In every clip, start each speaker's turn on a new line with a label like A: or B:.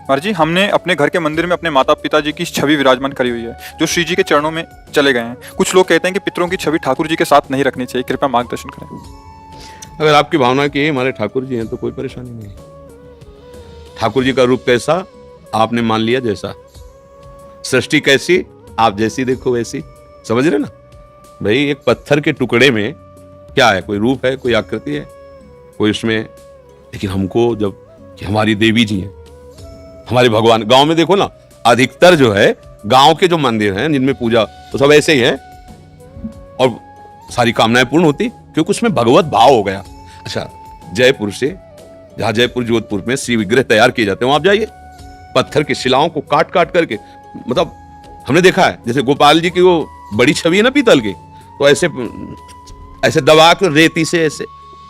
A: महाराज जी, हमने अपने घर के मंदिर में अपने माता पिताजी की छवि विराजमान करी हुई है जो श्री जी के चरणों में चले गए हैं। कुछ लोग कहते हैं कि पितरों की छवि ठाकुर जी के साथ नहीं रखनी चाहिए, कृपया मार्गदर्शन करें।
B: अगर आपकी भावना की हमारे ठाकुर जी हैं तो कोई परेशानी नहीं। ठाकुर जी का रूप कैसा आपने मान लिया, जैसा सृष्टि कैसी आप जैसी देखो वैसी, समझ रहे ना भाई। एक पत्थर के टुकड़े में क्या है, कोई रूप है, कोई आकृति है, कोई उसमें। लेकिन हमको जब कि हमारी देवी जी हैं, हमारे भगवान, गांव में देखो ना अधिकतर जो है गांव के जो मंदिर हैं जिनमें पूजा तो सब ऐसे ही है और सारी कामनाएं पूर्ण होती क्योंकि उसमें भगवत भाव हो गया। अच्छा, जयपुर से, जहां जयपुर जोधपुर में श्री विग्रह तैयार किए जाते हैं वहां आप जाइए, पत्थर की शिलाओं को काट काट करके, मतलब हमने देखा है जैसे गोपाल जी की वो बड़ी छवि है ना पीतल की, तो ऐसे ऐसे दबा कर रेती से ऐसे,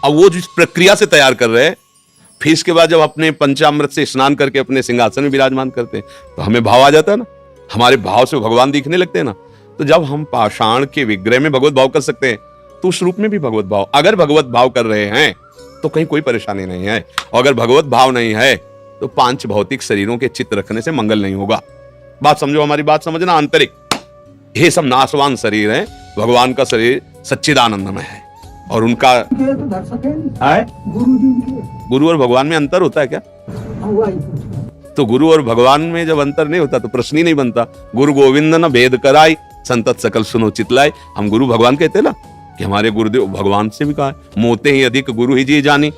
B: अब वो जिस प्रक्रिया से तैयार कर रहे हैं, फिर इसके बाद जब अपने पंचामृत से स्नान करके अपने सिंहासन में विराजमान करते हैं तो हमें भाव आ जाता है ना, हमारे भाव से भगवान दिखने लगते हैं ना। तो जब हम पाषाण के विग्रह में भगवत भाव कर सकते हैं तो उस रूप में भी भगवत भाव, अगर भगवत भाव कर रहे हैं तो कहीं कोई परेशानी नहीं है। और अगर भगवत भाव नहीं है तो पांच भौतिक शरीरों के चित्त रखने से मंगल नहीं होगा। बात समझो, हमारी बात समझना। आंतरिक ये सब नाशवान शरीर है, भगवान का शरीर सच्चिदानंदमय है और उनका गुरु और भगवान में अंतर होता है क्या? तो गुरु और भगवान में जब अंतर नहीं होता तो प्रश्न ही नहीं बनता। गुरु गोविंद न भेद कराई, संतत सकल सुनो चितलाई। हम गुरु भगवान कहते ना कि हमारे गुरुदेव भगवान से भी कहा है, मोते ही अधिक गुरु ही जी जानी,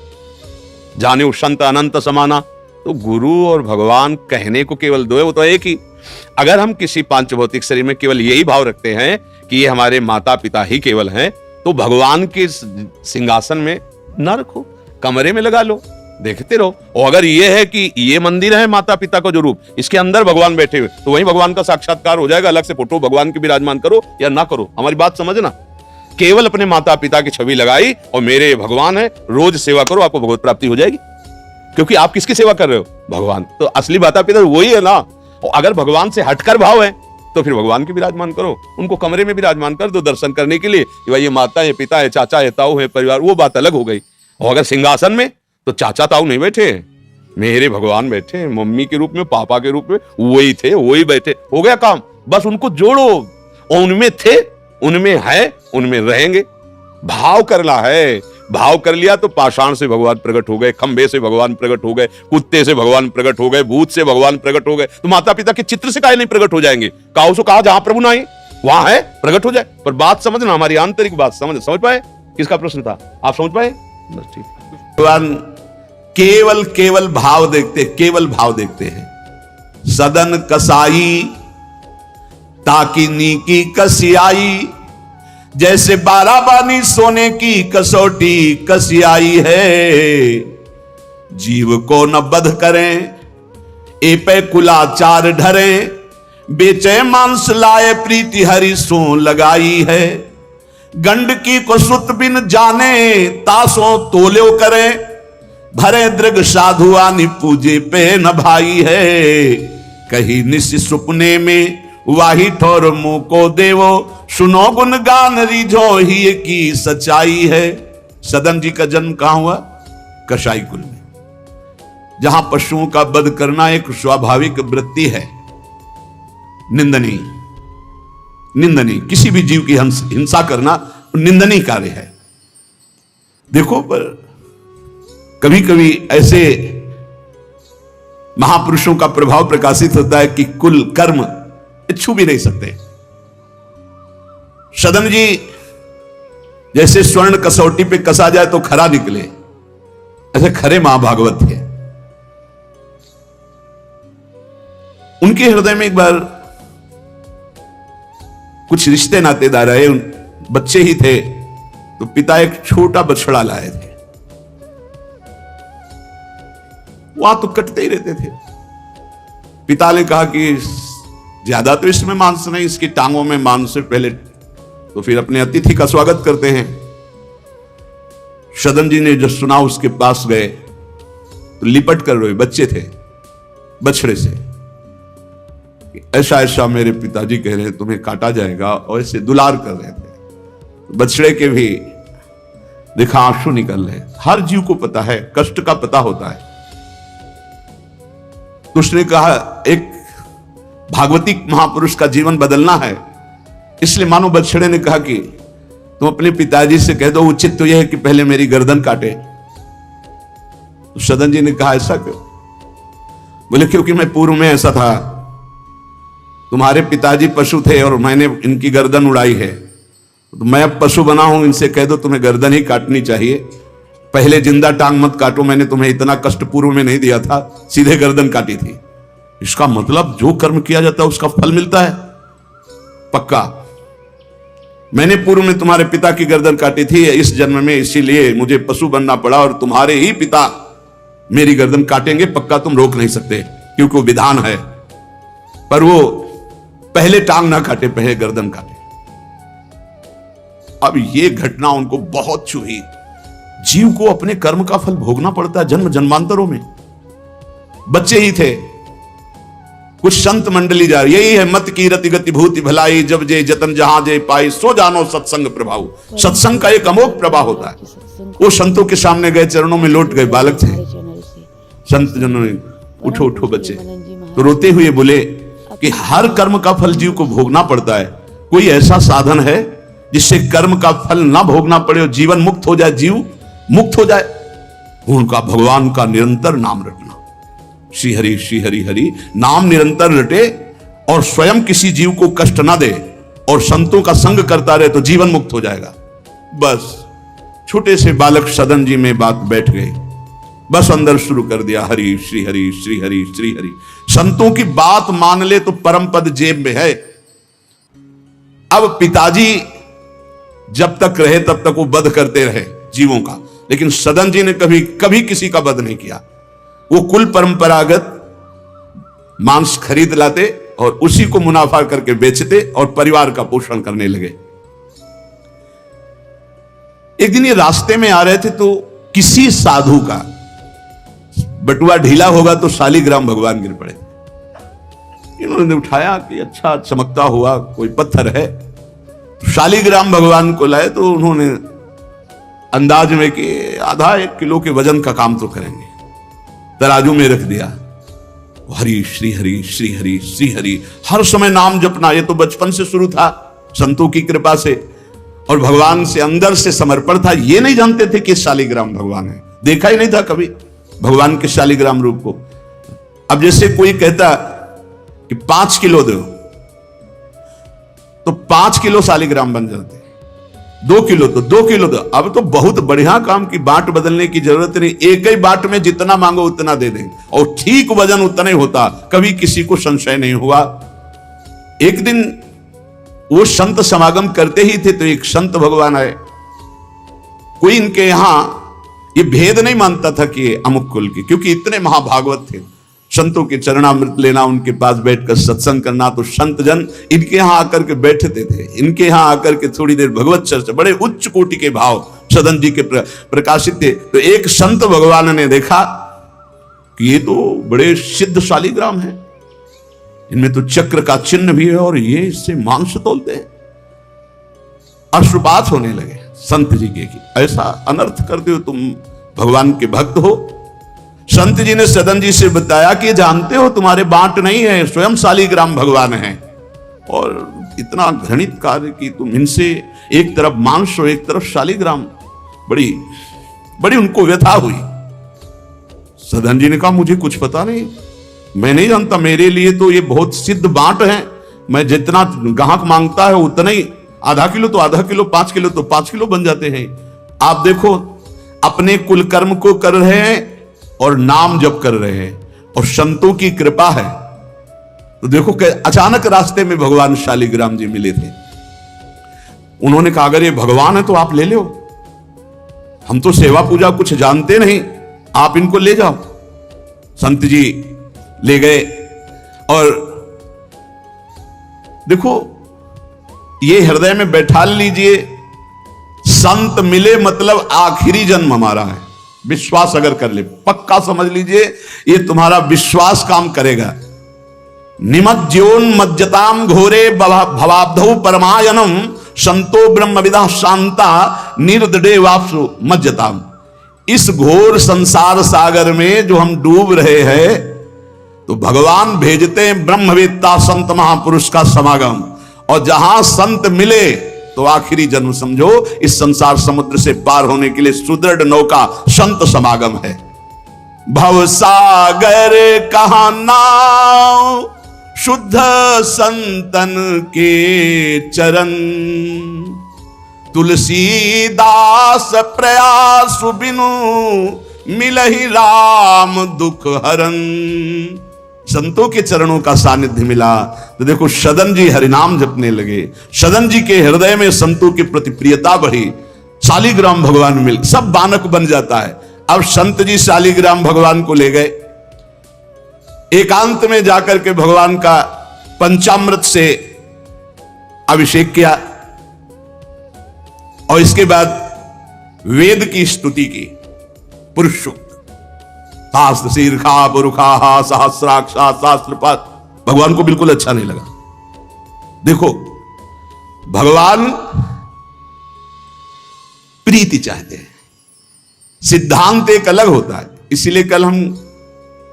B: जाने संत अनंत समाना। तो गुरु और भगवान कहने को केवल दो है, वो तो एक ही। अगर हम किसी पांच भौतिक शरीर में केवल यही भाव रखते हैं कि ये हमारे माता पिता ही केवल हैं, तो भगवान के सिंहासन में न रखो, कमरे में लगा लो, देखते रहो। और अगर ये है कि ये मंदिर है माता पिता का जो रूप, इसके अंदर भगवान बैठे हुए, तो वही भगवान का साक्षात्कार हो जाएगा। अलग से फोटो भगवान की विराजमान करो या ना करो, हमारी बात समझना। केवल अपने माता पिता की छवि लगाई और मेरे भगवान है, रोज सेवा करो, आपको भगवत प्राप्ति हो जाएगी। क्योंकि आप किसकी सेवा कर रहे हो? भगवान। तो असली माता पिता वही है ना। और अगर भगवान से हटकर भाव है तो फिर भगवान की विराजमान करो, उनको कमरे में विराजमान कर दो दर्शन करने के लिए। भाई ये माता है, पिता है, चाचा है, ताऊ है, परिवार, वो बात अलग हो गई। और अगर सिंहासन में तो चाचा ताऊ नहीं बैठे, मेरे भगवान बैठे, मम्मी के रूप में, पापा के रूप में, वही थे, वही बैठे, हो गया काम। बस उनको जोड़ो, उनमें थे, उनमें है, उनमें रहेंगे। भाव करना है, भाव कर लिया तो पाषाण से भगवान प्रकट हो गए, खंबे से भगवान प्रकट हो गए, कुत्ते से भगवान प्रकट हो गए, भूत से भगवान प्रकट हो गए। तो माता पिता के चित्र से काहे नहीं प्रकट हो जाएंगे? काऊ से कहा जहां प्रभु नहीं वहां है, प्रकट हो जाए। पर बात समझना, हमारी आंतरिक बात समझ पाए? किसका प्रश्न था, आप समझ पाए? बस ठीक। भगवान केवल केवल भाव देखते, केवल भाव देखते हैं। सदन कसाई ताकि नीकी कसियाई, जैसे बाराबानी सोने की कसौटी कसियाई है। जीव को न बध करें, ए पे कुलाचार ढरे, बेचे मांस लाए प्रीति हरि सो लगाई है। गंडकी को सुत बिन जाने, तासों तोल्यो करे, भरे दृग साधुआनि पूजे पे न भाई है। कही निस सुपने में वाही ठोर मुंह को देवो, सुनो गुणगान रिझो ही की सच्चाई है। सदन जी का जन्म कहां हुआ? कसाई कुल में, जहां पशुओं का वध करना एक स्वाभाविक वृत्ति है, निंदनीय, निंदनीय। किसी भी जीव की हिंसा करना निंदनीय कार्य है। देखो, पर कभी कभी ऐसे महापुरुषों का प्रभाव प्रकाशित होता है कि कुल कर्म छू भी नहीं सकते। सदन जी जैसे स्वर्ण कसौटी पे कसा जाए तो खरा निकले, ऐसे खरे महाभागवत थे। उनके हृदय में एक बार कुछ रिश्ते नातेदार आए, बच्चे ही थे, तो पिता एक छोटा बछड़ा लाए थे। वहां तो कटते ही रहते थे। पिता ने कहा कि ज्यादा तो इसमें मांस नहीं, इसकी टांगों में मांस से पहले तो फिर अपने अतिथि का स्वागत करते हैं। सदन जी ने जब सुना उसके पास गए तो लिपट कर रोए, बच्चे थे, बछड़े से। ऐसा ऐसा मेरे पिताजी कह रहे हैं तुम्हें काटा जाएगा, और ऐसे दुलार कर रहे थे। बछड़े के भी देखा आंसू निकल रहे। हर जीव को पता है, कष्ट का पता होता है। तो उसने कहा एक भागवतिक महापुरुष का जीवन बदलना है, इसलिए मानो बछड़े ने कहा कि तुम अपने पिताजी से कह दो उचित तो यह है कि पहले मेरी गर्दन काटे। तो सदन जी ने कहा ऐसा क्यों? बोले क्योंकि मैं पूर्व में ऐसा था, तुम्हारे पिताजी पशु थे और मैंने इनकी गर्दन उड़ाई है, तो मैं अब पशु बना हूं, इनसे कह दो तुम्हें गर्दन ही काटनी चाहिए, पहले जिंदा टांग मत काटो, मैंने तुम्हें इतना कष्ट पूर्व में नहीं दिया था, सीधे गर्दन काटी थी। इसका मतलब जो कर्म किया जाता है उसका फल मिलता है पक्का। मैंने पूर्व में तुम्हारे पिता की गर्दन काटी थी इस जन्म में, इसीलिए मुझे पशु बनना पड़ा और तुम्हारे ही पिता मेरी गर्दन काटेंगे, पक्का तुम रोक नहीं सकते क्योंकि वो विधान है। पर वो पहले टांग ना काटे, पहले गर्दन काटे। अब ये घटना उनको बहुत छुई। जीव को अपने कर्म का फल भोगना पड़ता है जन्म जन्मांतरों में। बच्चे ही थे, कुछ संत मंडली जा रही, यही है मत की रति गति भूति भलाई, जब जे जतन जहां जे पाई, सो जानो सत्संग प्रभाव। सत्संग का एक अमोघ प्रभाव होता है। वो संतों के सामने गए, चरणों में लौट गए, बालक थे। संत जनों ने उठो उठो बच्चे, तो रोते हुए बोले कि हर कर्म का फल जीव को भोगना पड़ता है, कोई ऐसा साधन है जिससे कर्म का फल ना भोगना पड़े और जीवन मुक्त हो जाए, जीव मुक्त हो जाए? उनका भगवान का निरंतर नाम रटना, श्री हरि हरि नाम निरंतर रटे और स्वयं किसी जीव को कष्ट ना दे और संतों का संग करता रहे तो जीवन मुक्त हो जाएगा। बस छोटे से बालक सदन जी में बात बैठ गई, बस अंदर शुरू कर दिया हरि श्री हरि श्री हरि श्री हरि। संतों की बात मान ले तो परम पद जेब में है। अब पिताजी जब तक रहे तब तक वो वध करते रहे जीवों का, लेकिन सदन जी ने कभी कभी किसी का वध नहीं किया। वो कुल परंपरागत मांस खरीद लाते और उसी को मुनाफा करके बेचते और परिवार का पोषण करने लगे। एक दिन ये रास्ते में आ रहे थे तो किसी साधु का बटुआ ढीला होगा तो शालिग्राम भगवान गिर पड़े। इन्होंने उठाया कि अच्छा चमकता हुआ कोई पत्थर है, शालिग्राम भगवान को लाए तो उन्होंने अंदाज में कि आधा 1 किलो के वजन का काम तो करेंगे, तराजू में रख दिया। हरि श्री हरि श्री हरि श्री हरि, हर समय नाम जपना। ये तो बचपन से शुरू था संतों की कृपा से और भगवान से अंदर से समर्पण था। ये नहीं जानते थे कि शालिग्राम भगवान है, देखा ही नहीं था कभी भगवान के शालिग्राम रूप को। अब जैसे कोई कहता कि 5 किलो दो तो 5 किलो शालिग्राम बन जाते, 2 किलो तो 2 किलो दो। अब तो बहुत बढ़िया काम की बाट बदलने की जरूरत नहीं, एक ही बाट में जितना मांगो उतना दे देंगे और ठीक वजन उतना ही होता, कभी किसी को संशय नहीं हुआ। एक दिन वो संत समागम करते ही थे तो एक संत भगवान आए। कोई इनके यहां ये भेद नहीं मानता था कि अमुक कुल के, क्योंकि इतने महाभागवत थे। संतों के चरणामृत लेना, उनके पास बैठकर सत्संग करना, तो संत जन इनके यहां आकर के बैठते थे। इनके यहां आकर के थोड़ी देर भगवत चर्चा, बड़े उच्च कोटि के भाव सदन जी के प्रकाशित थे। तो एक संत भगवान ने देखा कि ये तो बड़े सिद्ध शालिग्राम है, इनमें तो चक्र का चिन्ह भी है और ये इससे मांस तोलते हैं। अश्रुपात होने लगे संत जी के कि ऐसा अनर्थ करते हो, तुम भगवान के भक्त हो। संत जी ने सदन जी से बताया कि जानते हो तुम्हारे बांट नहीं है, स्वयं शालिग्राम भगवान है और इतना घृणित कार्य कि तुम इनसे एक तरफ मांस और एक तरफ शालिग्राम। बड़ी बड़ी उनको व्यथा हुई। सदन जी ने कहा मुझे कुछ पता नहीं, मैं नहीं जानता, मेरे लिए तो ये बहुत सिद्ध बांट है, मैं जितना ग्राहक मांगता है उतना ही, आधा किलो तो आधा किलो, 5 किलो तो 5 किलो बन जाते हैं। आप देखो अपने कुल कर्म को कर रहे हैं और नाम जप कर रहे हैं और संतों की कृपा है। तो देखो कि अचानक रास्ते में भगवान शालिग्राम जी मिले थे। उन्होंने कहा अगर ये भगवान है तो आप ले लो, हम तो सेवा पूजा कुछ जानते नहीं, आप इनको ले जाओ। संत जी ले गए और देखो ये हृदय में बैठा लीजिए, संत मिले मतलब आखिरी जन्म हमारा है। विश्वास अगर कर ले, पक्का समझ लीजिए ये तुम्हारा विश्वास काम करेगा। निमज्जोन्मज्जताम घोरे भवाब्धौ परमायनम संतो ब्रह्मविदा शांता निर्दडे वापसु मज्जताम। इस घोर संसार सागर में जो हम डूब रहे हैं, तो भगवान भेजते हैं ब्रह्मवेत्ता संत महापुरुष का समागम, और जहां संत मिले तो आखिरी जन्म समझो इस संसार समुद्र से पार होने के लिए सुदृढ़ नौका संत समागम है। भवसागर कहा नाव शुद्ध संतन के चरण, तुलसीदास प्रयास बिनु मिलहि राम दुख हरन। संतों के चरणों का सानिध्य मिला तो देखो सदन जी हरिनाम जपने लगे, सदन जी के हृदय में संतों के प्रति प्रियता बढ़ी, शालिग्राम भगवान मिल, सब बानक बन जाता है। अब संत जी शालिग्राम भगवान को ले गए, एकांत में जाकर के भगवान का पंचामृत से अभिषेक किया और इसके बाद वेद की स्तुति की, पुरुष सूक्त, शास्त्र शीर्षा पुरुषा सहस्राक्षा शास्त्रपात। भगवान को बिल्कुल अच्छा नहीं लगा। देखो भगवान प्रीति चाहते हैं, सिद्धांत एक अलग होता है। इसीलिए कल हम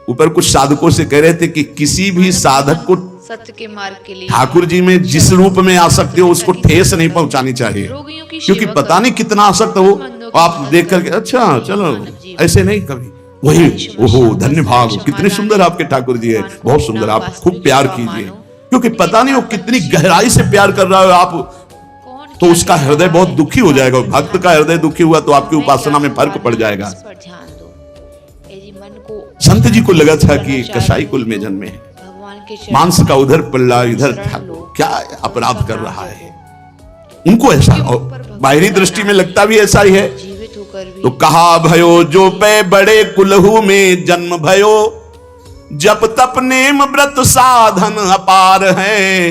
B: ऊपर कुछ साधकों से कह रहे थे कि किसी भी साधक को
C: सत्य के मार्ग के लिए
B: ठाकुर जी में जिस रूप में आसक्ति हो उसको ठेस नहीं पहुंचानी चाहिए, क्योंकि पता नहीं कितना आसक्त हो आप देख करके अच्छा चलो ऐसे नहीं, कभी वही ओहो धन्य भाग, कितने सुंदर आपके ठाकुर जी है, बहुत सुंदर, आप खूब प्यार कीजिए, क्योंकि पता नहीं वो कितनी गहराई से प्यार कर रहा है आप, तो उसका हृदय बहुत दुखी हो जाएगा। भक्त का हृदय दुखी हुआ तो आपकी उपासना में फर्क पड़ जाएगा। संत जी को लगा था कि कसाई कुल में जन्मे हैं, मांस का उधर पल्ला इधर था, क्या अपराध कर रहा है, उनको ऐसा, और बाहरी दृष्टि में लगता भी ऐसा ही है। तो कहा भयो जो पे बड़े कुलहू में जन्म भयो, जप तप नेम व्रत साधन अपार है।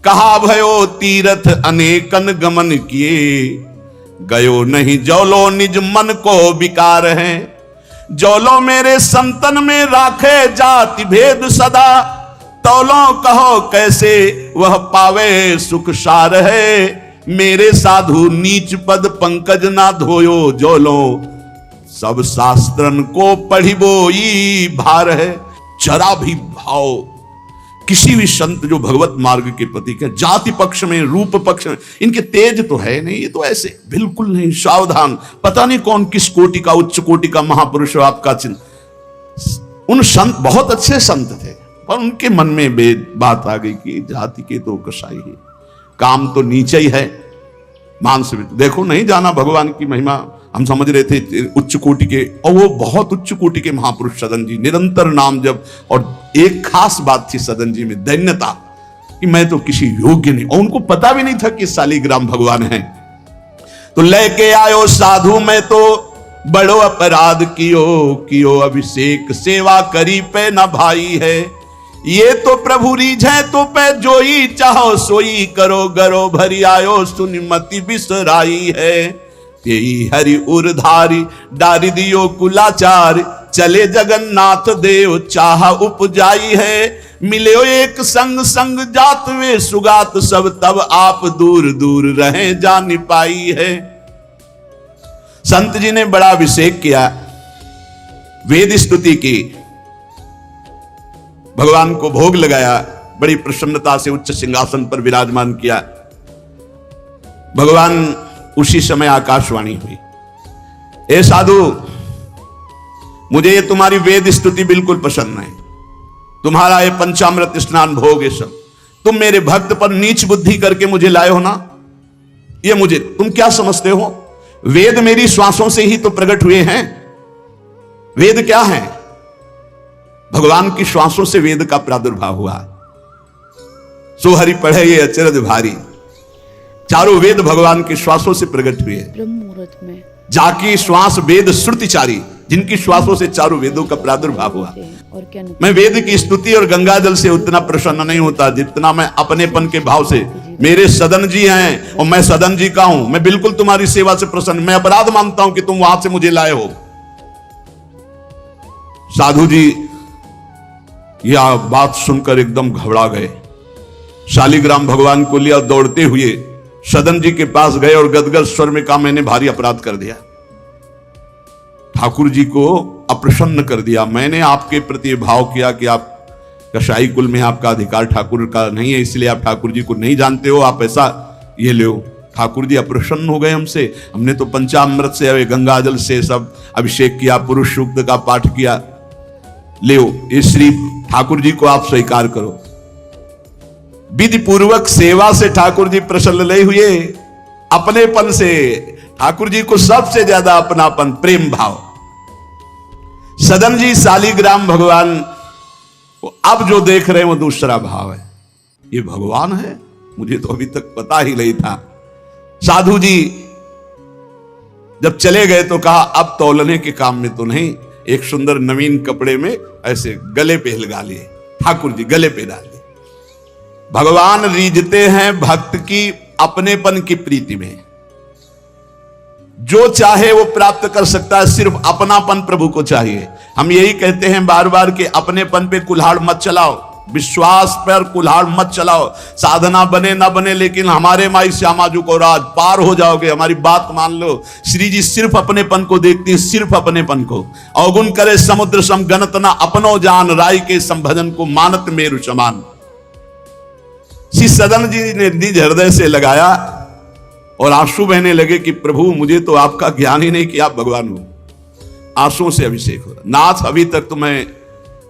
B: कहा भयो तीर्थ अनेकन गमन किए, गयो नहीं जौलो निज मन को विकार है। जौलो मेरे संतन में राखे जाति भेद सदा, तौलो कहो कैसे वह पावे सुख सार है। मेरे साधु नीच पद पंकज ना धोयो, जौलो सब शास्त्रन को पढ़िबोई भार है। जरा भी भाव किसी भी संत जो भगवत मार्ग के प्रतीक है, जाति पक्ष में रूप पक्ष में, इनके तेज तो है नहीं, ये तो ऐसे बिल्कुल नहीं, सावधान, पता नहीं कौन किस कोटि का उच्च कोटि का महापुरुष आपका चिन्ह। उन संत बहुत अच्छे संत थे, पर उनके मन में बात आ गई कि जाति के तो कसाई है, काम तो नीचे ही है, मांस भी। देखो नहीं जाना भगवान की महिमा, हम समझ रहे थे उच्च कोटि के, और वो बहुत उच्च कोटि के महापुरुष सदन जी, निरंतर नाम जप। और एक खास बात थी सदन जी में, दैन्यता, कि मैं तो किसी योग्य नहीं, और उनको पता भी नहीं था कि शालिग्राम भगवान है। तो लेके आयो साधु मैं तो बड़ो अपराध कियो अभिषेक, सेवा करी पे न भाई है। ये तो प्रभु रीझे तो पे जोई चाहो सोई, करो गरो भरी आयो सुनिमति बिसराई है। यही हरि उरधारी डारी दियो कुलाचार, चले जगन्नाथ देव चाह उपजाई है। मिले एक संग संग जात वे सुगात सब, तब आप दूर दूर रहे जान पाई है। संत जी ने बड़ा अभिषेक किया, वेद स्तुति की, भगवान को भोग लगाया, बड़ी प्रसन्नता से उच्च सिंहासन पर विराजमान किया। भगवान उसी समय आकाशवाणी हुई, ए साधु मुझे ये तुम्हारी वेद स्तुति बिल्कुल पसंद नहीं, तुम्हारा ये पंचामृत स्नान भोग ये सब, तुम मेरे भक्त पर नीच बुद्धि करके मुझे लाए हो ना, ये मुझे तुम क्या समझते हो? वेद मेरी श्वासों से ही तो प्रकट हुए हैं। वेद क्या है? भगवान की श्वासों से वेद का प्रादुर्भाव हुआ। सो हरि पढ़े ये अचरज भारी, चारों वेद भगवान के श्वासों से प्रकट हुए।
C: ब्रह्म मुहूर्त में
B: जाकी श्वास वेद श्रुतिचारी, जिनकी श्वासों से चारों वेदों का प्रादुर्भाव हुआ।
C: और क्या
B: मैं वेद की स्तुति और गंगा जल से उतना प्रसन्न नहीं होता जितना मैं अपनेपन के भाव से, मेरे सदन जी हैं और मैं सदन जी का हूं, मैं बिल्कुल तुम्हारी सेवा से प्रसन्न, मैं अपराध मानता हूं कि तुम वहां से मुझे लाए हो। साधु जी यह बात सुनकर एकदम घबरा गए, शालिग्राम भगवान को लिया, दौड़ते हुए सदन जी के पास गए और गदगद स्वर में कहा मैंने भारी अपराध कर दिया। ठाकुर जी को अप्रसन्न कर दिया। मैंने आपके प्रति भाव किया कि आप कसाई कुल में आपका अधिकार ठाकुर का नहीं है, इसलिए आप ठाकुर जी को नहीं जानते हो, आप ऐसा ये लो। ठाकुर जी अप्रसन्न हो गए हमसे। हमने तो पंचामृत से, गंगा जल से सब अभिषेक किया, पुरुष सूक्त का पाठ किया, ले ये श्री ठाकुर जी को आप स्वीकार करो। विधि पूर्वक सेवा से ठाकुर जी प्रसन्न नहीं हुए, अपनेपन से। ठाकुर जी को सबसे ज्यादा अपनापन, प्रेम भाव। सदन जी शालिग्राम भगवान को अब जो देख रहे हैं वो दूसरा भाव है। ये भगवान है, मुझे तो अभी तक पता ही नहीं था। साधु जी जब चले गए तो कहा अब तौलने के काम में तो नहीं। एक सुंदर नवीन कपड़े में ऐसे गले पे लगा लिए, ठाकुर जी गले पे डाल लिए। भगवान रीझते हैं भक्त की अपनेपन की प्रीति में। जो चाहे वो प्राप्त कर सकता है, सिर्फ अपनापन प्रभु को चाहिए। हम यही कहते हैं बार बार कि अपनेपन पे कुल्हाड़ मत चलाओ, विश्वास पर कुल्हाड़ मत चलाओ। साधना बने ना बने, लेकिन हमारे माई श्यामा जी को राज पार हो जाओगे। हमारी बात मान लो। श्री जी सिर्फ अपनेपन को देखती है, सिर्फ अपनेपन को। अवगुण करे समुद्र सम गणत ना अपनो जान, राय के संभजन को मानत मेरु समान। श्री सदन जी ने निज हृदय से लगाया और आंसू बहने लगे कि प्रभु मुझे तो आपका ज्ञान ही नहीं कि आप भगवान हो। आंसुओं से अभिषेक हो रहा। नाथ अभी तक तो मैं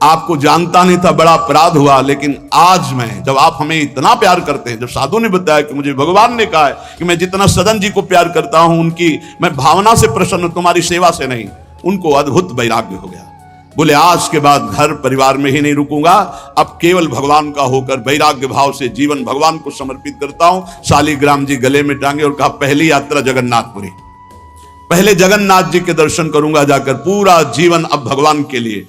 B: आपको जानता नहीं था, बड़ा अपराध हुआ, लेकिन आज मैं, जब आप हमें इतना प्यार करते हैं, जब साधु ने बताया कि मुझे भगवान ने कहा है कि मैं जितना सदन जी को प्यार करता हूं, उनकी मैं भावना से प्रसन्न, तुम्हारी सेवा से नहीं, उनको अद्भुत वैराग्य हो गया। बोले आज के बाद घर परिवार में ही नहीं रुकूंगा, अब केवल भगवान का होकर वैराग्य भाव से जीवन भगवान को समर्पित करता हूं। शालिग्राम जी गले में टांगे और कहा पहली यात्रा जगन्नाथपुरी, पहले जगन्नाथ जी के दर्शन करूंगा जाकर, पूरा जीवन अब भगवान के लिए।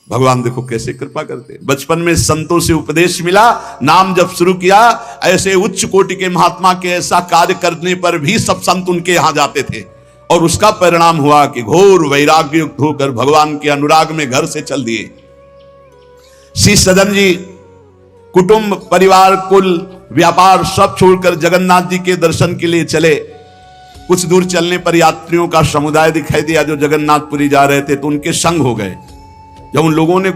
B: भगवान देखो कैसे कृपा करते। बचपन में संतों से उपदेश मिला, नाम जब शुरू किया, ऐसे उच्च कोटि के महात्मा के ऐसा कार्य करने पर भी सब संत उनके यहां जाते थे, और उसका परिणाम हुआ कि घोर वैराग्य युक्त होकर भगवान के अनुराग में घर से चल दिए। श्री सदन जी कुटुंब परिवार कुल व्यापार सब छोड़कर जगन्नाथ जी के दर्शन के लिए चले। कुछ दूर चलने पर यात्रियों का समुदाय दिखाई दिया जो जगन्नाथपुरी जा रहे थे, तो उनके संग हो गए। जब उन लोगों ने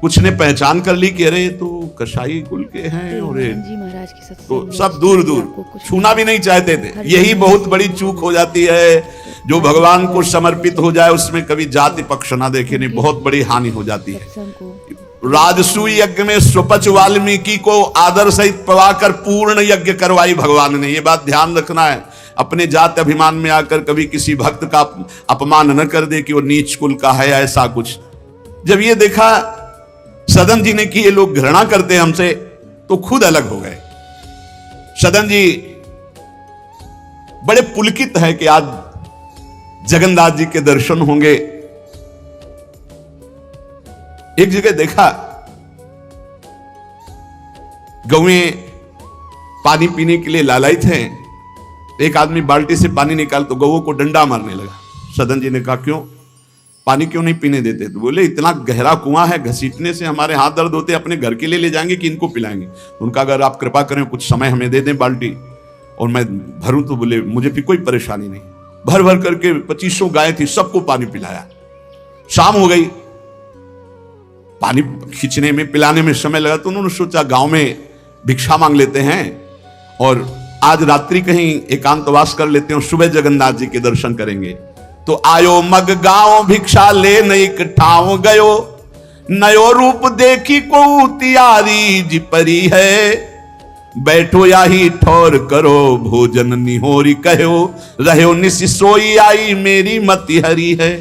B: कुछ ने पहचान कर ली कि अरे तो कसाई कुल के हैं, और
C: महाराज के
B: तो सब दूर दूर छूना भी नहीं चाहते थे। यही बहुत बड़ी चूक हो जाती है। जो भगवान को समर्पित हो जाए उसमें कभी जाति पक्ष ना देखे, नहीं, बहुत बड़ी हानि हो जाती है। राजसूय यज्ञ में स्वपच वाल्मीकि को आदर सहित पवाकर पूर्ण यज्ञ करवाई भगवान ने। ये बात ध्यान रखना है। अपने जात अभिमान में आकर कभी किसी भक्त का अपमान न कर दे कि वो नीच कुल का है, ऐसा कुछ। जब ये देखा सदन जी ने कि ये लोग घृणा करते हैं हमसे, तो खुद अलग हो गए। सदन जी बड़े पुलकित है कि आज जगन्नाथ जी के दर्शन होंगे। एक जगह देखा गौएं पानी पीने के लिए लालायित हैं। एक आदमी बाल्टी से पानी निकाल तो गौओं को डंडा मारने लगा। सदन जी ने कहा क्यों, पानी क्यों नहीं पीने देते? तो बोले इतना गहरा कुआं है, घसीटने से हमारे हाथ दर्द होते, अपने घर के लिए ले जाएंगे कि इनको पिलाएंगे? उनका अगर आप कृपा करें कुछ समय हमें दे दें बाल्टी और मैं भरूं, तो बोले मुझे भी कोई परेशानी नहीं। भर भर करके 2500 गाय थी, सबको पानी पिलाया। शाम हो गई, पानी खींचने में पिलाने में समय लगा, तो उन्होंने सोचा गांव में भिक्षा मांग लेते हैं और आज रात्रि कहीं एकांतवास कर लेते हैं, सुबह जगन्नाथ जी के दर्शन करेंगे। तो आयो मग गांव भिक्षा ले नहीं ठाव गयो, नयो रूप देखी को तियारी जी परी है। बैठो या ही ठौर करो भोजन निहोरी कहो, रहो निस सोई आई मेरी मति हरी है।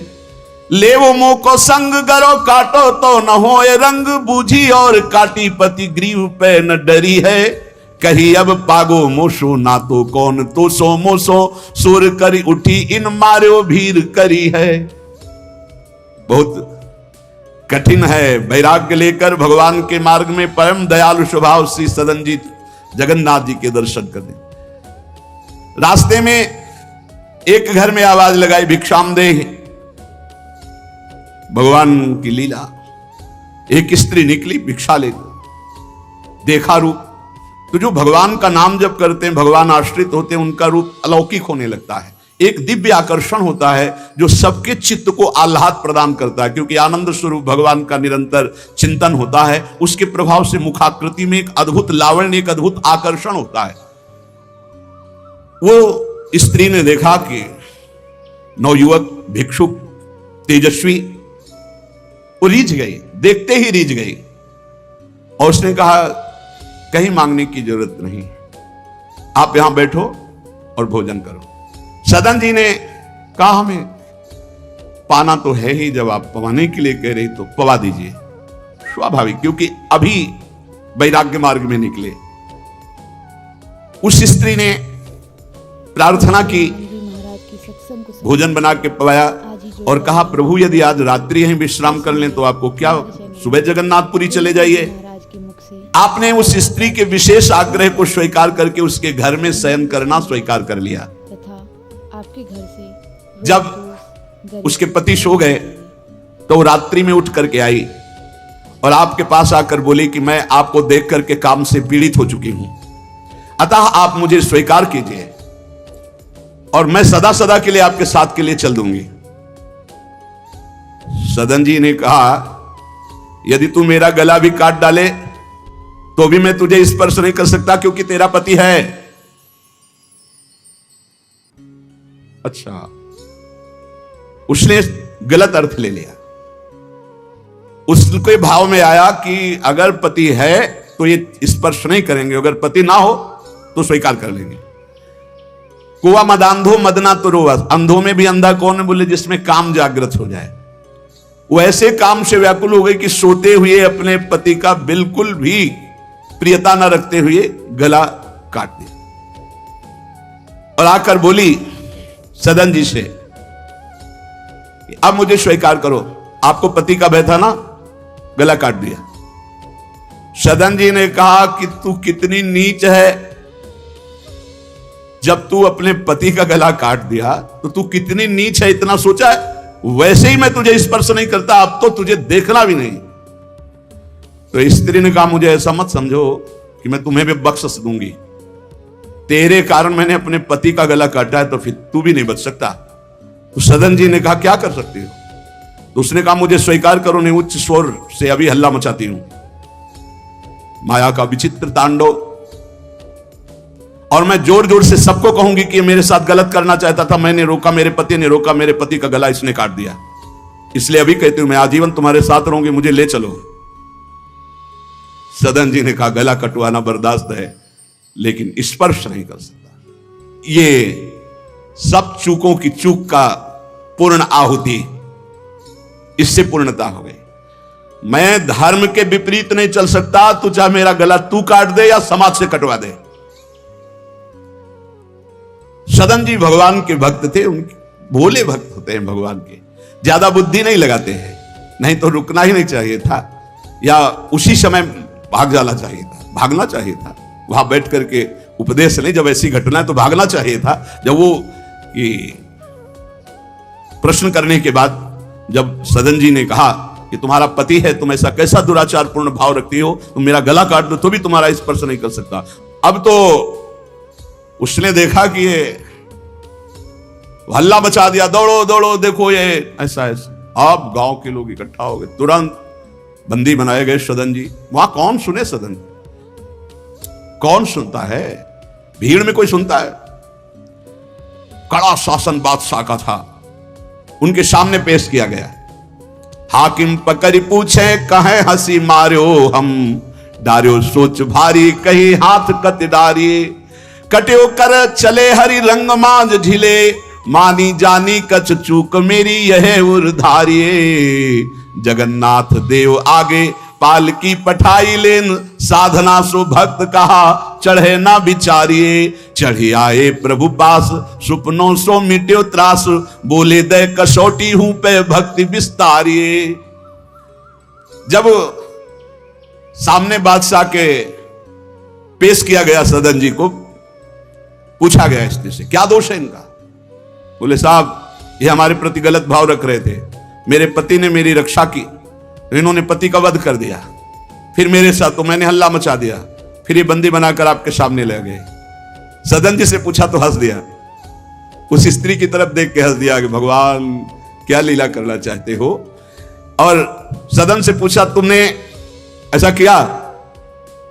B: ले वो मुंह को संग गरो काटो तो न हो रंग बूझी, और काटी पति ग्रीव पे न डरी है। कही अब पागो मोशो ना तो कौन तो सो मोसो, सुर करी उठी इन मारो भीर करी है। बहुत कठिन है। वैराग्य लेकर भगवान के मार्ग में परम दयालु स्वभाव श्री सदन जी जगन्नाथ जी के दर्शन करने। रास्ते में एक घर में आवाज लगाई भिक्षाम दे। भगवान की लीला, एक स्त्री निकली भिक्षा लेकर, देखा रूप। तो जो भगवान का नाम जप करते हैं, भगवान आश्रित होते हैं, उनका रूप अलौकिक होने लगता है। एक दिव्य आकर्षण होता है जो सबके चित्त को आह्लाद प्रदान करता है, क्योंकि आनंद स्वरूप भगवान का निरंतर चिंतन होता है। उसके प्रभाव से मुखाकृति में एक अद्भुत लावण्य, एक अद्भुत आकर्षण होता है। वो स्त्री ने देखा कि नवयुवक भिक्षुक तेजस्वी, वो रीझ गई, देखते ही रीझ गई, और उसने कहा कहीं मांगने की जरूरत नहीं, आप यहां बैठो और भोजन करो। सदन जी ने कहा हमें पाना तो है ही, जब आप पवाने के लिए कह रही तो पवा दीजिए। स्वाभाविक, क्योंकि अभी वैराग्य मार्ग में निकले। उस स्त्री ने प्रार्थना की, भोजन बना के पवाया और कहा प्रभु यदि आज रात्रि यहीं विश्राम कर लें तो आपको क्या, सुबह जगन्नाथपुरी चले जाइए। आपने उस स्त्री के विशेष आग्रह को स्वीकार करके उसके घर में शयन करना स्वीकार कर लिया।
C: आपके घर से
B: जब उसके पति सो गए तो वो रात्रि में उठ करके आई और आपके पास आकर बोली कि मैं आपको देख करके काम से पीड़ित हो चुकी हूं, अतः आप मुझे स्वीकार कीजिए और मैं सदा सदा के लिए आपके साथ के लिए चल दूंगी। सदन जी ने कहा यदि तू मेरा गला भी काट डाले तो भी मैं तुझे स्पर्श नहीं कर सकता, क्योंकि तेरा पति है। अच्छा, उसने गलत अर्थ ले लिया। उसके भाव में आया कि अगर पति है तो ये स्पर्श नहीं करेंगे, अगर पति ना हो तो स्वीकार कर लेंगे। कुआ मदांधो मदना तुरो, अंधों में भी अंधा कौन है, बोले जिसमें काम जागृत हो जाए। वो ऐसे काम से व्याकुल हो गई कि सोते हुए अपने पति का बिल्कुल भी प्रियता न रखते हुए गला काट दिया और आकर बोली सदन जी से, अब मुझे स्वीकार करो, आपको पति का भय था ना, गला काट दिया। सदन जी ने कहा कि तू कितनी नीच है, जब तू अपने पति का गला काट दिया तो तू कितनी नीच है, इतना सोचा है? वैसे ही मैं तुझे स्पर्श नहीं करता, अब तो तुझे देखना भी नहीं। तो स्त्री ने कहा मुझे ऐसा मत समझो कि मैं तुम्हें भी बख्श दूंगी, तेरे कारण मैंने अपने पति का गला काटा है, तो फिर तू भी नहीं बच सकता। तो सदन जी ने कहा क्या कर सकती हो? तो उसने कहा मुझे स्वीकार करो, नहीं उच्च स्वर से अभी हल्ला मचाती हूं। माया का विचित्र तांडव, और मैं जोर जोर से सबको कहूंगी कि मेरे साथ गलत करना चाहता था, मैंने रोका, मेरे पति ने रोका, मेरे पति का गला इसने काट दिया, इसलिए अभी कहती हूं मैं आजीवन तुम्हारे साथ रहूंगी, मुझे ले चलो। सदन जी ने कहा गला कटवाना बर्दाश्त है, लेकिन स्पर्श नहीं कर सकता। ये सब चूकों की चूक का पूर्ण आहुति, इससे पूर्णता हो गई। मैं धर्म के विपरीत नहीं चल सकता, तू चाहे मेरा गला तू काट दे या समाज से कटवा दे। सदन जी भगवान के भक्त थे, उनके भोले भक्त होते हैं भगवान के, ज्यादा बुद्धि नहीं लगाते हैं, नहीं तो रुकना ही नहीं चाहिए था, या उसी समय भाग जाना चाहिए था, भागना चाहिए था। वहां बैठ करके उपदेश नहीं, जब ऐसी घटना है तो भागना चाहिए था। जब वो प्रश्न करने के बाद जब सदन जी ने कहा कि तुम्हारा पति है, तुम ऐसा कैसा दुराचारपूर्ण भाव रखती हो, तुम मेरा गला काट दो तो भी तुम्हारा स्पर्श नहीं कर सकता। अब तो उसने देखा कि ये हल्ला मचा दिया, दौड़ो दौड़ो देखो ये ऐसा ऐसा। अब गांव के लोग इकट्ठा हो गए, तुरंत बंदी बनाए गए सदन जी। वहां कौन सुने सदन, कौन सुनता है, भीड़ में कोई सुनता है? कड़ा शासन बादशाह का था, उनके सामने पेश किया गया। हाकिम पकड़ पूछे कहे हंसी मारो हम, डार्यो सोच भारी कही हाथ कत डारी, कट्यो कर चले हरि रंग मांझ ढिले, मानी जानी कछ चूक मेरी यह उर्धारिये, जगन्नाथ देव आगे पालकी पठाई लेन, साधना सो भक्त कहा चढ़े ना विचारिये, चढ़े आए प्रभु पास सुपनों सो मिट्यो त्रास, बोले दे कसौटी हूं पे भक्ति विस्तारिये। जब सामने बादशाह के पेश किया गया सदन जी को, पूछा गया स्त्री से क्या दोष है इनका? बोले साहब ये हमारे प्रति गलत भाव रख रहे थे, मेरे पति ने मेरी रक्षा की, इन्होंने पति का वध कर दिया, फिर मेरे साथ तो मैंने हल्ला मचा दिया, फिर ये बंदी बनाकर आपके सामने ले गए। सदन जी से पूछा तो हंस दिया, उस स्त्री की तरफ देख के हंस दिया कि भगवान क्या लीला करना चाहते हो। और सदन से पूछा तुमने ऐसा किया?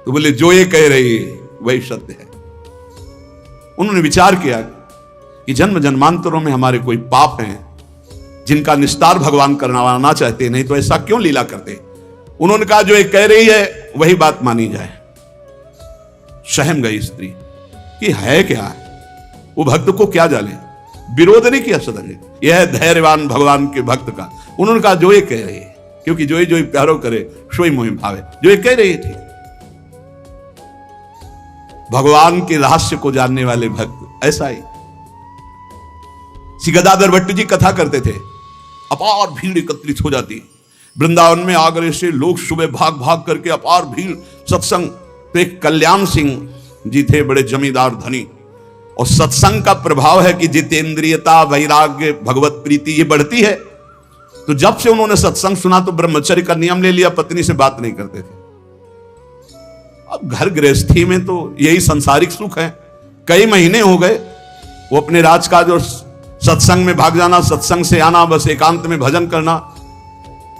B: तो बोले जो ये कह रही है वही सत्य है। उन्होंने विचार किया कि जन्म जन्मांतरों में हमारे कोई पाप हैं जिनका निस्तार भगवान करवाना चाहते, नहीं तो ऐसा क्यों लीला करते। उन्होंने कहा जो ये कह रही है वही बात मानी जाए। सहम गई स्त्री कि है क्या, वो भक्त को क्या जाने, विरोध नहीं किया सदन ने। यह है धैर्यवान भगवान के भक्त का। उन्होंने कहा जो ये कह रही है, क्योंकि जो ही प्यारो करे सोई मोहि भावे, जो ये कह रही थी। भगवान के रहस्य को जानने वाले भक्त ऐसा ही। श्री गदाधर भट्ट जी कथा करते थे, अपार भीड़ एकत्रित हो जाती। वृंदावन में आगरे से लोग सुबह भाग भाग करके अपार भीड़ सत्संग। तो एक कल्याण सिंह जी थे, बड़े जमींदार धनी, और सत्संग का प्रभाव है कि जितेंद्रियता, वैराग्य, भगवत प्रीति ये बढ़ती है। तो जब से उन्होंने सत्संग सुना तो ब्रह्मचर्य का नियम ले लिया, पत्नी से बात नहीं करते थे। अब घर गृहस्थी में तो यही संसारिक सुख है। कई महीने हो गए वो अपने राजकाज और सत्संग में भाग जाना, सत्संग से आना, बस एकांत में भजन करना।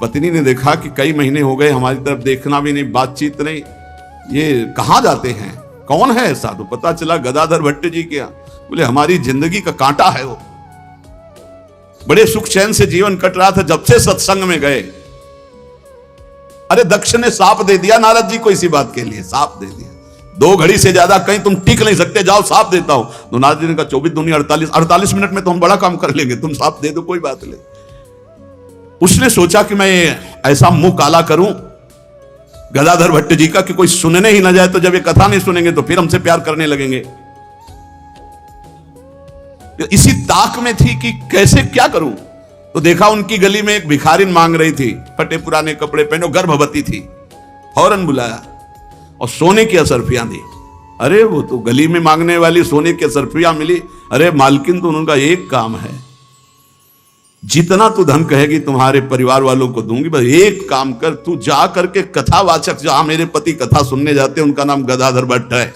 B: पत्नी ने देखा कि कई महीने हो गए, हमारी तरफ देखना भी नहीं, बातचीत नहीं, ये कहां जाते हैं, कौन है ऐसा। तो पता चला गदाधर भट्ट जी क्या। बोले हमारी जिंदगी का कांटा है वो, बड़े सुख चैन से जीवन कट रहा था जब से सत्संग में गए। अरे दक्ष ने साप दे दिया नारद जी को इसी बात के लिए, साप दे दिया। 2 घड़ी से ज्यादा कहीं तुम टिक नहीं सकते, जाओ साप देता हूं। तो नारद जी ने कहा 24 दूनी 48 मिनट में तो हम बड़ा काम कर लेंगे, तुम साप दे दो कोई बात नहीं। उसने सोचा कि मैं ऐसा मुंह काला करूं गदाधर भट्ट जी का कि कोई सुनने ही ना जाए, तो जब ये कथा नहीं सुनेंगे तो फिर हमसे प्यार करने लगेंगे। इसी ताक में थी कि कैसे क्या करूं। तो देखा उनकी गली में एक भिखारिन मांग रही थी, फटे पुराने कपड़े पहनो, गर्भवती थी। फौरन बुलाया और सोने की असरफियां दी। अरे वो तो गली में मांगने वाली सोने की असरफियां मिली। अरे मालकिन तो उनका एक काम है, जितना तू धन कहेगी तुम्हारे परिवार वालों को दूंगी, बस एक काम कर, तू जा करके कथावाचक, जहां मेरे पति कथा सुनने जाते हैं उनका नाम गदाधर भट्ट है,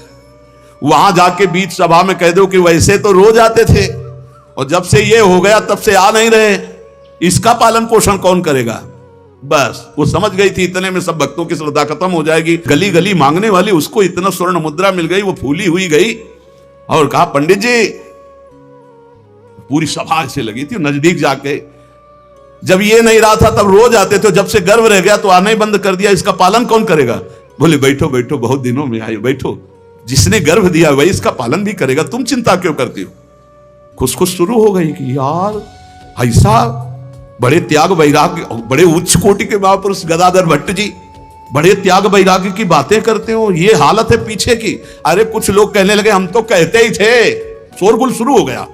B: वहां जाके बीच सभा में कह दो कि वैसे तो रोज आते थे और जब से ये हो गया तब से आ नहीं रहे, इसका पालन पोषण कौन करेगा। बस वो समझ गई थी इतने में सब भक्तों की श्रद्धा खत्म हो जाएगी। गली गली मांगने वाली उसको इतना स्वर्ण मुद्रा मिल गई, वो फूली हुई गई और कहा पंडित जी, पूरी सभा से लगी थी, नजदीक जाके जब ये नहीं रहा था तब रोज आते थे, जब से गर्व रह गया तो आना ही बंद कर दिया, इसका पालन कौन करेगा। बोले बैठो बैठो, बहुत दिनों में आए, बैठो, जिसने गर्भ दिया वही इसका पालन भी करेगा, तुम चिंता क्यों करती हो। खुश शुरू हो गई कि यार ऐसा बड़े त्याग वैराग्य, बड़े उच्च कोटि के महापुरुष गदाधर भट्ट जी बड़े त्याग वैराग्य की बातें करते हो, ये हालत है पीछे की। अरे कुछ लोग कहने लगे हम तो कहते ही थे, शोरगुल शुरू हो गया।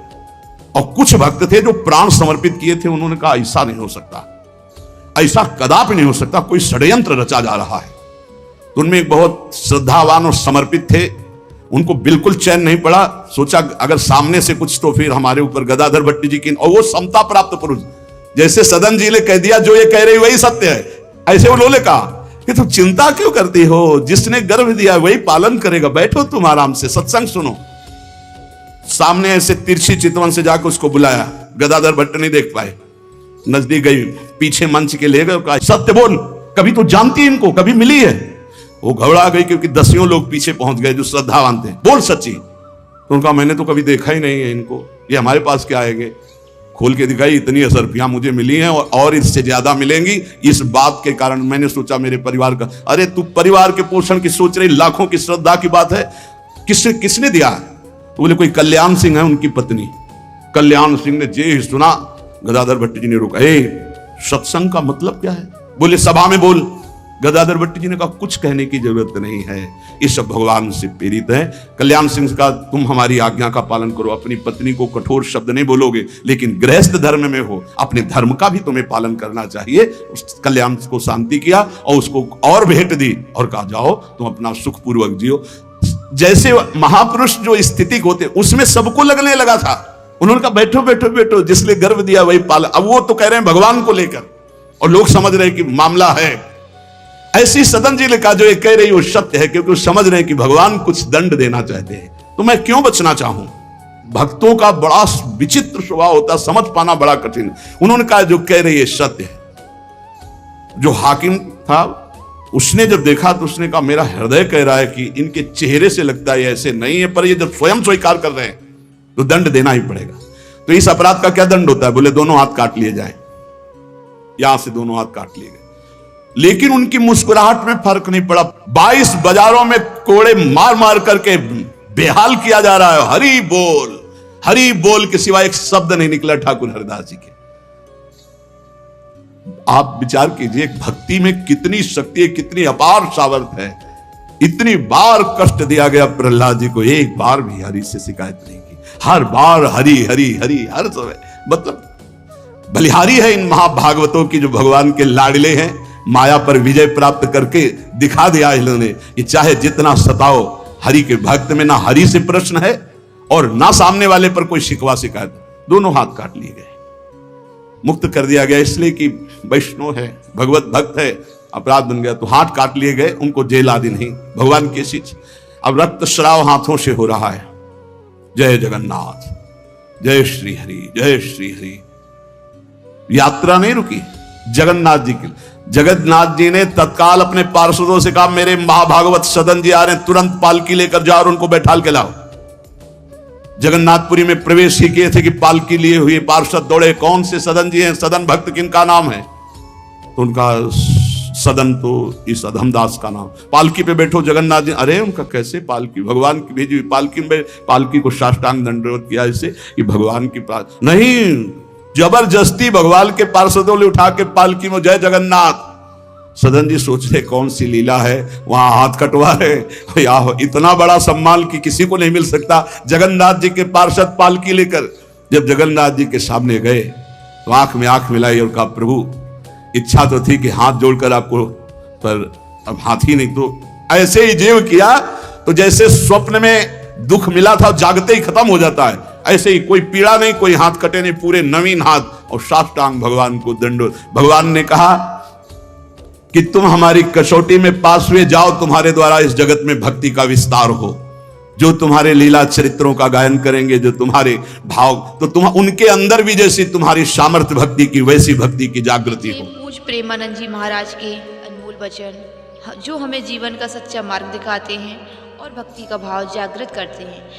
B: और कुछ भक्त थे जो प्राण समर्पित किए थे, उन्होंने कहा ऐसा नहीं हो सकता, ऐसा कदापि नहीं हो सकता, कोई षड्यंत्र रचा जा रहा है। तो उनमें एक बहुत श्रद्धावान और समर्पित थे, उनको बिल्कुल चैन नहीं पड़ा। सोचा अगर सामने से कुछ तो फिर हमारे ऊपर गदाधर भट्ट जी की, और वो समता प्राप्त पुरुष, जैसे सदन जी ने कह दिया जो ये कह रही वही सत्य है, ऐसे उन्होंने कहा कि तुम चिंता क्यों करती हो, जिसने गर्भ दिया वही पालन करेगा, बैठो तुम आराम से सत्संग सुनो। सामने ऐसे तिरछी चितवन से जाकर उसको बुलाया, गदाधर भट्ट नहीं देख पाए, नजदीक गई, पीछे मंच के ले गए, कहा सत्य बोल, कभी तो जानती है इनको, कभी मिली है। वो घबरा गई क्योंकि 10 लोग पीछे पहुंच गए जो श्रद्धावान थे। बोल सच्ची। तो उनका मैंने तो कभी देखा ही नहीं है इनको, ये हमारे पास क्या आएंगे। खोल के दिखाई, इतनी असरफियां मुझे मिली हैं और इससे ज्यादा मिलेंगी। इस बात के कारण मैंने सोचा मेरे परिवार का, अरे तू परिवार के पोषण की सोच रही, लाखों की श्रद्धा की बात है, किसने दिया। तो बोले कोई कल्याण सिंह है उनकी पत्नी। कल्याण सिंह ने जे ही सुना, गदाधर भट्ट जी ने रोका, सत्संग का मतलब क्या है, बोले सभा में बोल। गदाधर भट्ट जी ने कहा कुछ कहने की जरूरत नहीं है, ये सब भगवान से प्रेरित है। कल्याण सिंह का तुम हमारी आज्ञा का पालन करो, अपनी पत्नी को कठोर शब्द नहीं बोलोगे, लेकिन गृहस्थ धर्म में हो, अपने धर्म का भी तुम्हें पालन करना चाहिए। उस कल्याण को शांति किया और उसको और भेंट दी और कहा जाओ तुम अपना सुखपूर्वक जियो। जैसे महापुरुष जो स्थिति होते उसमें सबको लगने लगा था। उन्होंने कहा बैठो बैठो बैठो, जिसने गर्भ दिया वही पालन। अब वो तो कह रहे हैं भगवान को लेकर और लोग समझ रहे हैं कि मामला है। ऐसी सदन जी ने कहा जो ये कह रही वो सत्य है, क्योंकि वो समझ रहे हैं कि भगवान कुछ दंड देना चाहते हैं, तो मैं क्यों बचना चाहूं। भक्तों का बड़ा विचित्र स्वभाव होता है, समझ पाना बड़ा कठिन। उन्होंने कहा जो कह रही है सत्य है। जो हाकिम था उसने जब देखा तो उसने कहा मेरा हृदय कह रहा है कि इनके चेहरे से लगता है ऐसे नहीं है, पर ये जब स्वयं स्वीकार कर रहे हैं तो दंड देना ही पड़ेगा। तो इस अपराध का क्या दंड होता है? बोले दोनों हाथ काट लिए जाए। यहां से दोनों हाथ काट लिए गए, लेकिन उनकी मुस्कुराहट में फर्क नहीं पड़ा। 22 बाजारों में कोड़े मार मार करके बेहाल किया जा रहा है। हरि बोल के सिवा एक शब्द नहीं निकला ठाकुर हरिदास जी के। आप विचार कीजिए भक्ति में कितनी शक्ति है, कितनी अपार सामर्थ्य है। इतनी बार कष्ट दिया गया प्रहलाद जी को, एक बार भी हरि से शिकायत नहीं की। हर बार हरि हरि हरि, हर समय। मतलब बलिहारी है इन महाभागवतों की जो भगवान के लाडले हैं। माया पर विजय प्राप्त करके दिखा दिया इन्होंने कि चाहे जितना सताओ, हरि के भक्त में ना हरि से प्रश्न है और ना सामने वाले पर कोई शिकवा शिकायत। दोनों हाथ काट लिए गए, मुक्त कर दिया गया, इसलिए कि वैष्णव है, भगवत भक्त है। अपराध बन गया तो हाथ काट लिए गए, उनको जेल आदि नहीं, भगवान की चीज। अब रक्त श्राव हाथों से हो रहा है। जय जगन्नाथ, जय श्री हरि, जय श्री हरि। यात्रा नहीं रुकी जगन्नाथ जी की। जगन्नाथ जी ने तत्काल अपने पार्षदों से कहा मेरे महाभागवत सदन जी आ रहे हैं, तुरंत पालकी लेकर जाओ और उनको बैठाल के लाओ। जगन्नाथपुरी में प्रवेश ही किए थे कि पालकी लिए हुए पार्षद दौड़े, कौन से सदन जी हैं, सदन भक्त किनका नाम है? तो उनका सदन तो इस अधमदास का नाम। पालकी पे बैठो जगन्नाथ जी। अरे उनका कैसे पालकी, भगवान की भेजी हुई पालकी में। पालकी को साष्टांग दंडवत किया ऐसे कि भगवान की नहीं, जबरदस्ती भगवान के पार्षदों ने उठा के पालकी में। जय जगन्नाथ। सदन जी सोच रहे कौन सी लीला है, वहां हाथ कटवा रहे। इतना बड़ा सम्मान कि किसी को नहीं मिल सकता। जगन्नाथ जी के पार्षद पालकी लेकर जब जगन्नाथ जी के सामने गए तो आंख में आंख मिलाई और कहा प्रभु इच्छा तो थी कि हाथ जोड़कर आपको, पर अब हाथ ही नहीं। तो ऐसे ही जीव किया तो जैसे स्वप्न में दुख मिला था जागते ही खत्म हो जाता है, ऐसे ही कोई पीड़ा नहीं, कोई हाथ कटे नहीं, पूरे नवीन हाथ और साष्टांग भगवान को दंडोत। भगवान ने कहा कि तुम हमारी कसौटी में पास हुए, जाओ तुम्हारे द्वारा इस जगत में भक्ति का विस्तार हो। जो तुम्हारे लीला चरित्रों का गायन करेंगे, जो तुम्हारे भाव, तो तुम उनके अंदर भी जैसी तुम्हारी सामर्थ्य भक्ति की वैसी भक्ति की जागृति हो।
D: पूज्य प्रेमानंद जी महाराज के अनमोल वचन जो हमें जीवन का सच्चा मार्ग दिखाते हैं और भक्ति का भाव जागृत करते हैं।